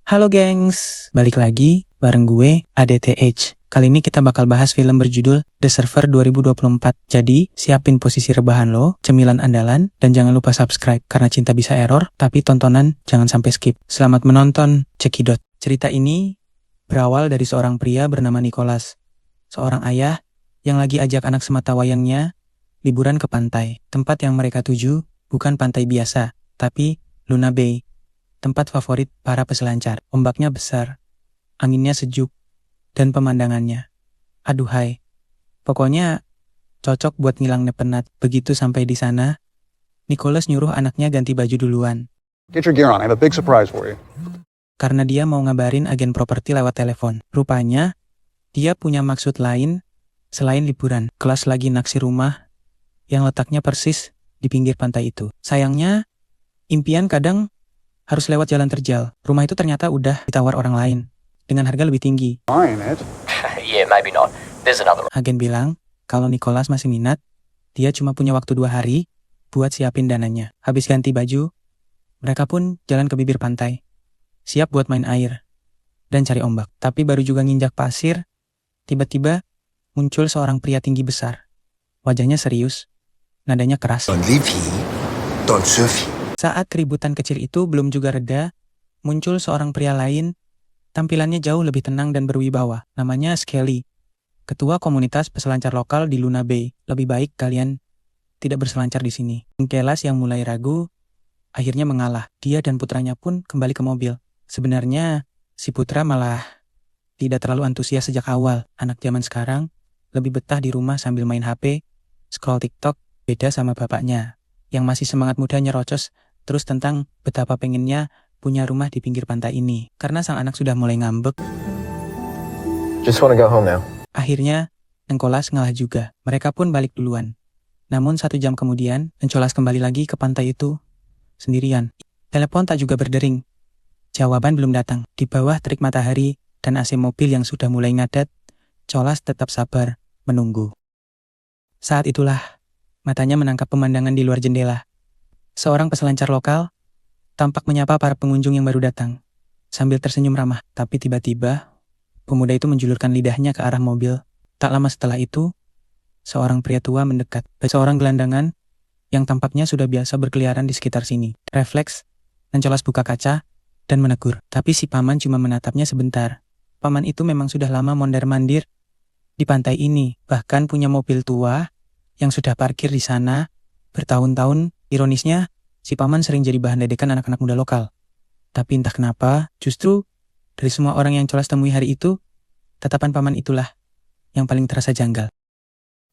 Halo gengs, balik lagi bareng gue ADTH. Kali ini kita bakal bahas film berjudul The Server 2024. Jadi, siapin posisi rebahan lo, cemilan andalan, dan jangan lupa subscribe karena cinta bisa error, tapi tontonan jangan sampai skip. Selamat menonton, cekidot. Cerita ini berawal dari seorang pria bernama Nicholas, seorang ayah yang lagi ajak anak sematawayangnya liburan ke pantai. Tempat yang mereka tuju bukan pantai biasa, tapi Luna Bay. Tempat favorit para peselancar. Ombaknya besar, anginnya sejuk, dan pemandangannya. Aduhai, pokoknya cocok buat ngilang penat. Begitu sampai di sana, Nicholas nyuruh anaknya ganti baju duluan. Get your gear on, I have a big surprise for you. Karena dia mau ngabarin agen properti lewat telepon. Rupanya, dia punya maksud lain selain liburan. Kelas lagi naksir rumah yang letaknya persis di pinggir pantai itu. Sayangnya, impian kadang harus lewat jalan terjal. Rumah itu ternyata udah ditawar orang lain dengan harga lebih tinggi. Buying it. Yeah, maybe not. There's another. Agen bilang kalau Nicholas masih minat, dia cuma punya waktu 2 hari buat siapin dananya. Habis ganti baju, mereka pun jalan ke bibir pantai, siap buat main air dan cari ombak. Tapi baru juga nginjak pasir, tiba-tiba muncul seorang pria tinggi besar. Wajahnya serius, nadanya keras. Don't live here, don't surf here. Saat keributan kecil itu belum juga reda, muncul seorang pria lain, tampilannya jauh lebih tenang dan berwibawa. Namanya Skelly, ketua komunitas peselancar lokal di Luna Bay. Lebih baik kalian tidak berselancar di sini. Nicholas yang mulai ragu, akhirnya mengalah. Dia dan putranya pun kembali ke mobil. Sebenarnya, si putra malah tidak terlalu antusias sejak awal. Anak zaman sekarang lebih betah di rumah sambil main HP, scroll TikTok, beda sama bapaknya yang masih semangat muda nyerocos terus tentang betapa pengennya punya rumah di pinggir pantai ini. Karena sang anak sudah mulai ngambek, Just want to go home now. akhirnya Nicholas ngalah juga. Mereka pun balik duluan. Namun 1 jam kemudian, Nicholas kembali lagi ke pantai itu sendirian. Telepon tak juga berdering. Jawaban belum datang. Di bawah terik matahari dan AC mobil yang sudah mulai ngadat, Nicholas tetap sabar menunggu. Saat itulah, matanya menangkap pemandangan di luar jendela. Seorang peselancar lokal tampak menyapa para pengunjung yang baru datang, sambil tersenyum ramah. Tapi tiba-tiba, pemuda itu menjulurkan lidahnya ke arah mobil. Tak lama setelah itu, seorang pria tua mendekat. Seorang gelandangan yang tampaknya sudah biasa berkeliaran di sekitar sini. Refleks, Nicholas buka kaca dan menegur. Tapi si paman cuma menatapnya sebentar. Paman itu memang sudah lama mondar-mandir di pantai ini, bahkan punya mobil tua yang sudah parkir di sana bertahun-tahun. Ironisnya, si paman sering jadi bahan ledekan anak-anak muda lokal. Tapi entah kenapa, justru dari semua orang yang Nicholas temui hari itu, tatapan paman itulah yang paling terasa janggal.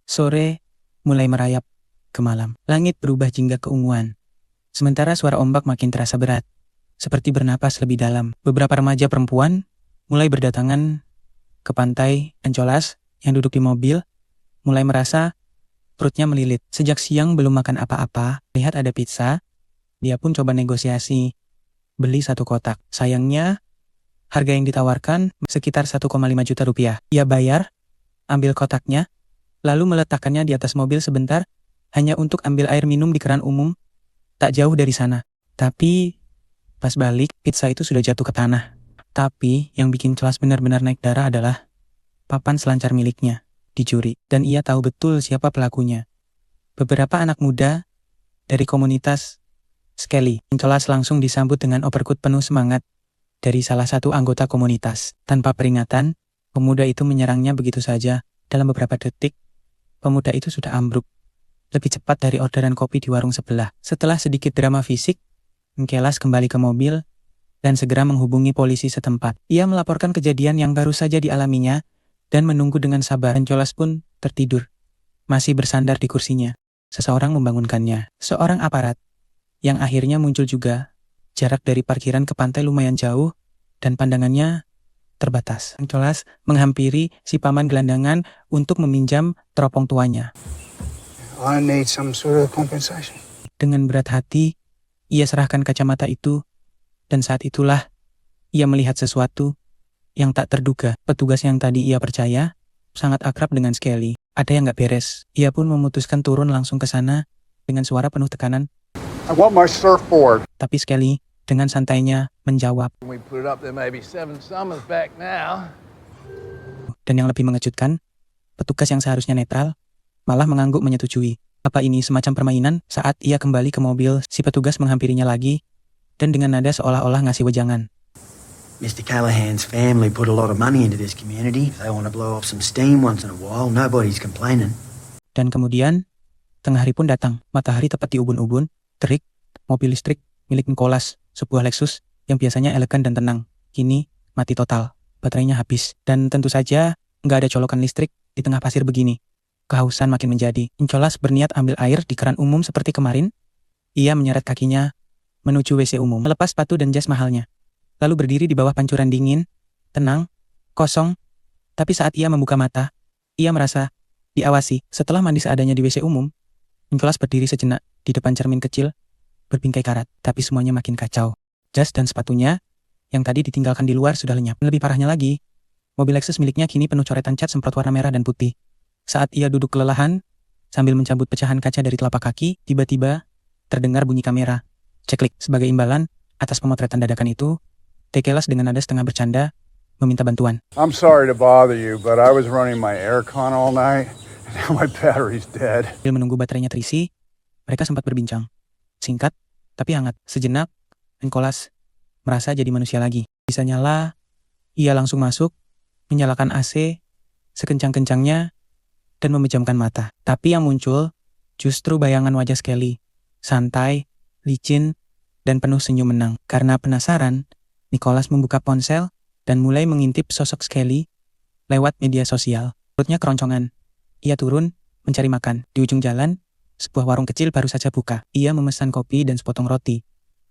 Sore mulai merayap ke malam. Langit berubah jingga keunguan. Sementara suara ombak makin terasa berat, seperti bernapas lebih dalam. Beberapa remaja perempuan mulai berdatangan ke pantai. Nicholas yang duduk di mobil mulai merasa perutnya melilit. Sejak siang belum makan apa-apa, lihat ada pizza, dia pun coba negosiasi, beli 1 kotak. Sayangnya, harga yang ditawarkan sekitar 1,5 juta rupiah. Ia bayar, ambil kotaknya, lalu meletakkannya di atas mobil sebentar, hanya untuk ambil air minum di keran umum, tak jauh dari sana. Tapi, pas balik, pizza itu sudah jatuh ke tanah. Tapi, yang bikin Nicholas benar-benar naik darah adalah papan selancar miliknya dicuri, dan ia tahu betul siapa pelakunya. Beberapa anak muda dari komunitas Skelly. Nicholas langsung disambut dengan uppercut penuh semangat dari salah satu anggota komunitas. Tanpa peringatan, pemuda itu menyerangnya begitu saja. Dalam beberapa detik, pemuda itu sudah ambruk, lebih cepat dari orderan kopi di warung sebelah. Setelah sedikit drama fisik, Nicholas kembali ke mobil dan segera menghubungi polisi setempat. Ia melaporkan kejadian yang baru saja dialaminya dan menunggu dengan sabar. Nicholas pun tertidur, masih bersandar di kursinya. Seseorang membangunkannya, seorang aparat, yang akhirnya muncul juga. Jarak dari parkiran ke pantai lumayan jauh, dan pandangannya terbatas. Nicholas menghampiri si paman gelandangan untuk meminjam teropong tuanya. I need some sort of compensation. Dengan berat hati, ia serahkan kacamata itu, dan saat itulah ia melihat sesuatu yang tak terduga. Petugas yang tadi ia percaya sangat akrab dengan Skelly. Ada yang gak beres. Ia pun memutuskan turun langsung ke sana dengan suara penuh tekanan. I want my surfboard. Tapi Skelly dengan santainya menjawab. We put it up there maybe 7 summers back now. Dan yang lebih mengejutkan, petugas yang seharusnya netral malah mengangguk menyetujui. Apa ini semacam permainan? Saat ia kembali ke mobil, si petugas menghampirinya lagi dan dengan nada seolah-olah ngasih wejangan. Mr. Callahan's family put a lot of money into this community. If they want to blow off some steam once in a while, nobody's complaining. Dan kemudian, tengah hari pun datang. Matahari tepat di ubun-ubun, terik, mobil listrik milik Nicholas, sebuah Lexus yang biasanya elegan dan tenang. Kini, mati total. Baterainya habis. Dan tentu saja, nggak ada colokan listrik di tengah pasir begini. Kehausan makin menjadi. Nicholas berniat ambil air di keran umum seperti kemarin. Ia menyeret kakinya menuju WC umum, melepas sepatu dan jas mahalnya. Lalu berdiri di bawah pancuran dingin, tenang, kosong. Tapi saat ia membuka mata, ia merasa diawasi. Setelah mandi seadanya di WC umum, Nicholas berdiri sejenak di depan cermin kecil, berbingkai karat. Tapi semuanya makin kacau. Jas dan sepatunya yang tadi ditinggalkan di luar sudah lenyap. Lebih parahnya lagi, mobil Lexus miliknya kini penuh coretan cat semprot warna merah dan putih. Saat ia duduk kelelahan, sambil mencabut pecahan kaca dari telapak kaki, tiba-tiba terdengar bunyi kamera. Ceklik. Sebagai imbalan atas pemotretan dadakan itu, Tekelas dengan nada setengah bercanda meminta bantuan. I'm sorry to bother you, but I was running my aircon all night, and now my battery's dead. Sambil menunggu baterainya terisi, mereka sempat berbincang. Singkat, tapi hangat. Sejenak, Nicholas merasa jadi manusia lagi. Bisa nyala, ia langsung masuk, menyalakan AC, sekencang-kencangnya, dan memejamkan mata. Tapi yang muncul, justru bayangan wajah Skelly. Santai, licin, dan penuh senyum menang. Karena penasaran, Nicholas membuka ponsel dan mulai mengintip sosok Skelly lewat media sosial. Perutnya keroncongan. Ia turun, mencari makan. Di ujung jalan, sebuah warung kecil baru saja buka. Ia memesan kopi dan sepotong roti.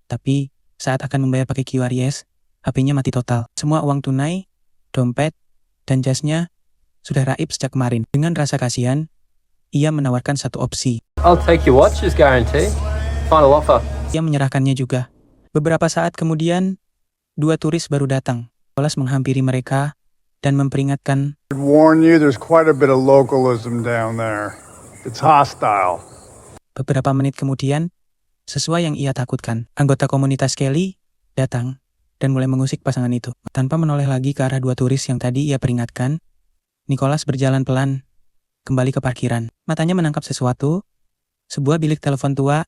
Tapi, saat akan membayar pakai QRIS, HP-nya mati total. Semua uang tunai, dompet, dan jasnya sudah raib sejak kemarin. Dengan rasa kasihan, ia menawarkan satu opsi. I'll take your watch as guarantee. Final offer. Ia menyerahkannya juga. Beberapa saat kemudian, 2 turis baru datang. Nicholas menghampiri mereka dan memperingatkan, I warn you, there's quite a bit of localism down there. It's hostile. beberapa menit kemudian, sesuai yang ia takutkan, anggota komunitas Kelly datang dan mulai mengusik pasangan itu. Tanpa menoleh lagi ke arah 2 turis yang tadi ia peringatkan, Nicholas berjalan pelan kembali ke parkiran. Matanya menangkap sesuatu, sebuah bilik telepon tua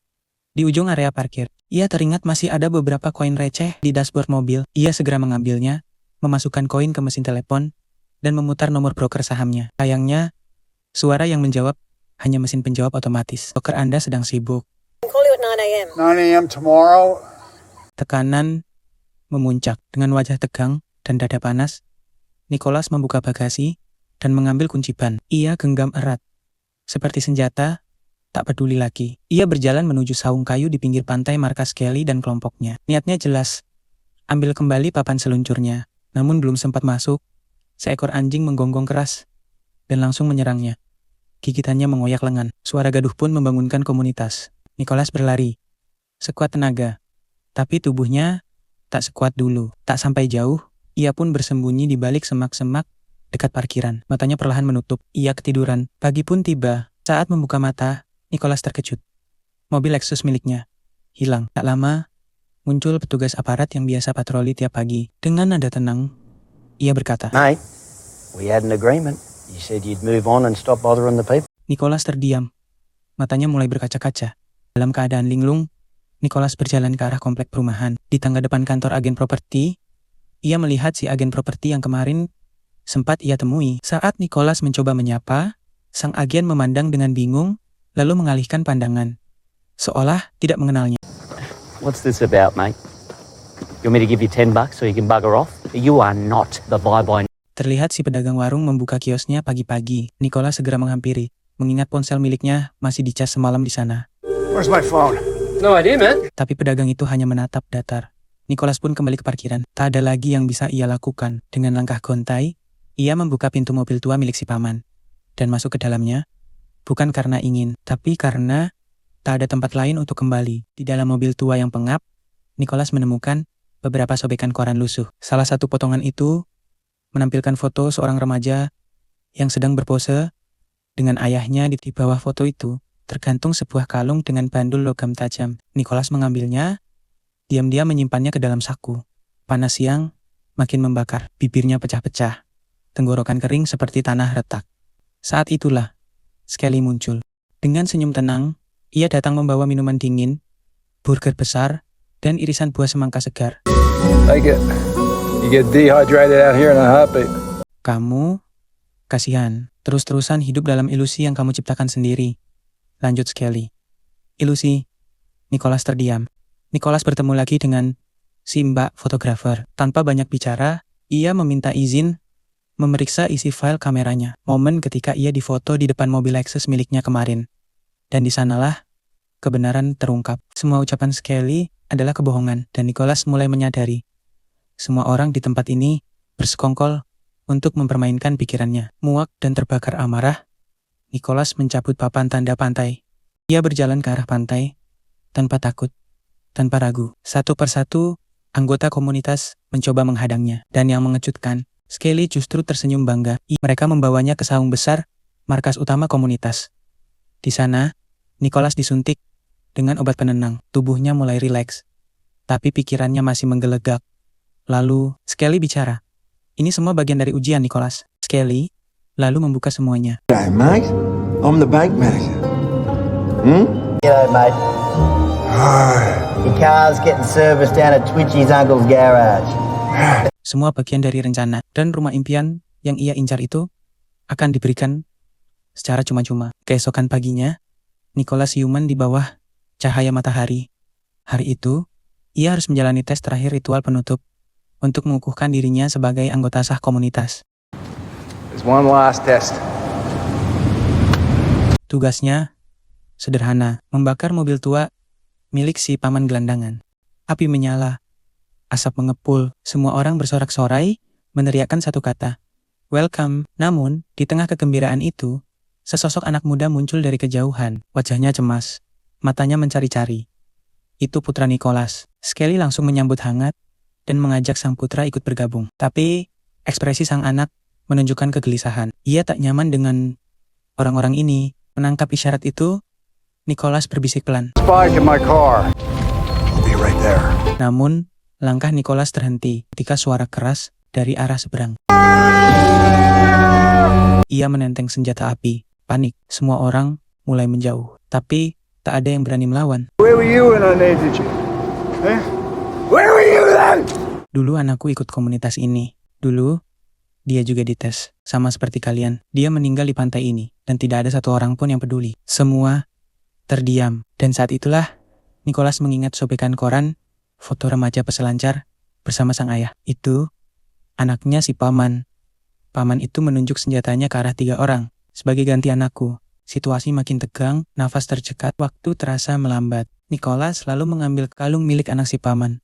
di ujung area parkir. Ia teringat masih ada beberapa koin receh di dashboard mobil. Ia segera mengambilnya, memasukkan koin ke mesin telepon, dan memutar nomor broker sahamnya. Sayangnya, suara yang menjawab hanya mesin penjawab otomatis. Broker Anda sedang sibuk. Call you at 9 a.m. 9 a.m. tomorrow? Tekanan memuncak. Dengan wajah tegang dan dada panas, Nicholas membuka bagasi dan mengambil kunci ban. Ia genggam erat, seperti senjata. Tak peduli lagi. Ia berjalan menuju saung kayu di pinggir pantai markas Kelly dan kelompoknya. Niatnya jelas. Ambil kembali papan seluncurnya. Namun belum sempat masuk, seekor anjing menggonggong keras dan langsung menyerangnya. Gigitannya mengoyak lengan. Suara gaduh pun membangunkan komunitas. Nicholas berlari sekuat tenaga. Tapi tubuhnya tak sekuat dulu. Tak sampai jauh, ia pun bersembunyi di balik semak-semak dekat parkiran. Matanya perlahan menutup. Ia ketiduran. Pagi pun tiba. Saat membuka mata, Nicholas terkejut. Mobil Lexus miliknya hilang. Tak lama, muncul petugas aparat yang biasa patroli tiap pagi. Dengan nada tenang, ia berkata, Mate, we had an agreement. You said you'd move on and stop bothering the people. Nicholas terdiam. Matanya mulai berkaca-kaca. Dalam keadaan linglung, Nicholas berjalan ke arah komplek perumahan. Di tangga depan kantor agen properti, ia melihat si agen properti yang kemarin sempat ia temui. Saat Nicholas mencoba menyapa, sang agen memandang dengan bingung, lalu mengalihkan pandangan, seolah tidak mengenalnya. What's this about, mate? You want me to give you $10 so you can bugger off? You are not the bye-bye. Terlihat si pedagang warung membuka kiosnya pagi-pagi. Nicholas segera menghampiri, mengingat ponsel miliknya masih dicas semalam di sana. Where's my phone? No idea, man. Tapi pedagang itu hanya menatap datar. Nicholas pun kembali ke parkiran. Tak ada lagi yang bisa ia lakukan. Dengan langkah gontai, ia membuka pintu mobil tua milik si paman dan masuk ke dalamnya. Bukan karena ingin, tapi karena tak ada tempat lain untuk kembali. Di dalam mobil tua yang pengap, Nicholas menemukan beberapa sobekan koran lusuh. Salah satu potongan itu menampilkan foto seorang remaja yang sedang berpose dengan ayahnya. Di bawah foto itu tergantung sebuah kalung dengan bandul logam tajam. Nicholas mengambilnya Diam-diam menyimpannya ke dalam saku. Panas siang makin membakar, bibirnya pecah-pecah. Tenggorokan kering seperti tanah retak. Saat itulah Skelly muncul. Dengan senyum tenang, ia datang membawa minuman dingin, burger besar, dan irisan buah semangka segar. Take it. You get dehydrated out here in a heartbeat. Kamu, kasihan, terus-terusan hidup dalam ilusi yang kamu ciptakan sendiri. Lanjut Skelly. Ilusi. Nicholas terdiam. Nicholas bertemu lagi dengan si mbak fotografer. Tanpa banyak bicara, ia meminta izin memeriksa isi file kameranya. Momen ketika ia difoto di depan mobil Lexus miliknya kemarin. Dan di sanalah kebenaran terungkap. Semua ucapan Skelly adalah kebohongan, dan Nicholas mulai menyadari. Semua orang di tempat ini bersekongkol untuk mempermainkan pikirannya. Muak dan terbakar amarah, Nicholas mencabut papan tanda pantai. Ia berjalan ke arah pantai, tanpa takut, tanpa ragu. Satu persatu, anggota komunitas mencoba menghadangnya. Dan yang mengejutkan, Skelly justru tersenyum bangga. Mereka membawanya ke saung besar, markas utama komunitas. Di sana, Nicholas disuntik dengan obat penenang. Tubuhnya mulai rileks, tapi pikirannya masih menggelegak. Lalu, Skelly bicara. Ini semua bagian dari ujian, Nicholas. Skelly lalu membuka semuanya. Hey, mate. I'm the bank manager. G'day, mate. Your car's getting serviced down at Twitchy's uncle's garage. Semua bagian dari rencana dan rumah impian yang ia incar itu akan diberikan secara cuma-cuma. Keesokan paginya, Nicholas siuman di bawah cahaya matahari. Hari itu, ia harus menjalani tes terakhir ritual penutup untuk mengukuhkan dirinya sebagai anggota sah komunitas. There's one last test. Tugasnya sederhana, membakar mobil tua milik si paman gelandangan. Api menyala, asap mengepul, semua orang bersorak-sorai, meneriakkan satu kata, "Welcome." Namun, di tengah kegembiraan itu, sesosok anak muda muncul dari kejauhan. Wajahnya cemas, matanya mencari-cari. Itu putra Nicholas. Skelly langsung menyambut hangat dan mengajak sang putra ikut bergabung. Tapi, ekspresi sang anak menunjukkan kegelisahan. Ia tak nyaman dengan orang-orang ini. Menangkap isyarat itu, Nicholas berbisik pelan. Spike in my car. I'll be right there. Namun, langkah Nicholas terhenti ketika suara keras dari arah seberang. Ia menenteng senjata api. Panik. Semua orang mulai menjauh. Tapi, tak ada yang berani melawan. Where were you when I needed you? Eh? Where were you then? Dulu anakku ikut komunitas ini. Dulu, dia juga dites. Sama seperti kalian. Dia meninggal di pantai ini. Dan tidak ada satu orang pun yang peduli. Semua terdiam. Dan saat itulah, Nicholas mengingat sobekan koran, foto remaja peselancar, bersama sang ayah. Itu, anaknya si paman. Paman itu menunjuk senjatanya ke arah 3 orang. Sebagai ganti anakku. Situasi makin tegang, nafas tercekat, waktu terasa melambat. Nicholas lalu mengambil kalung milik anak si paman.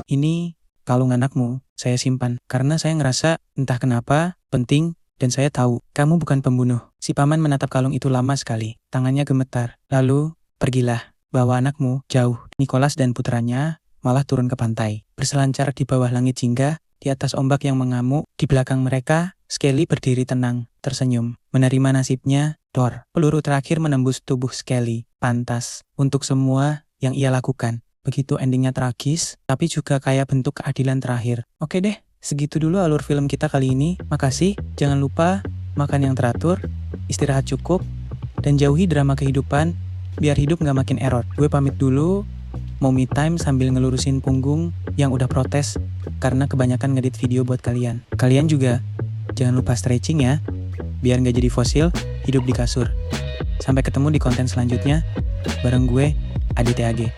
Ini kalung anakmu, saya simpan. Karena saya ngerasa, entah kenapa, penting, dan saya tahu, kamu bukan pembunuh. Si paman menatap kalung itu lama sekali. Tangannya gemetar. Lalu, pergilah, bawa anakmu jauh. Nicholas dan putranya malah turun ke pantai. Berselancar di bawah langit jingga, di atas ombak yang mengamuk. Di belakang mereka, Skelly berdiri tenang, tersenyum. Menerima nasibnya, dor. Peluru terakhir menembus tubuh Skelly. Pantas untuk semua yang ia lakukan. Begitu endingnya tragis, tapi juga kayak bentuk keadilan terakhir. Oke deh, segitu dulu alur film kita kali ini. Makasih, jangan lupa makan yang teratur, istirahat cukup, dan jauhi drama kehidupan biar hidup gak makin error. Gue pamit dulu, mau me time sambil ngelurusin punggung yang udah protes karena kebanyakan ngedit video buat kalian. Kalian juga jangan lupa stretching ya, biar gak jadi fosil hidup di kasur. Sampai ketemu di konten selanjutnya, bareng gue, Aditya AG.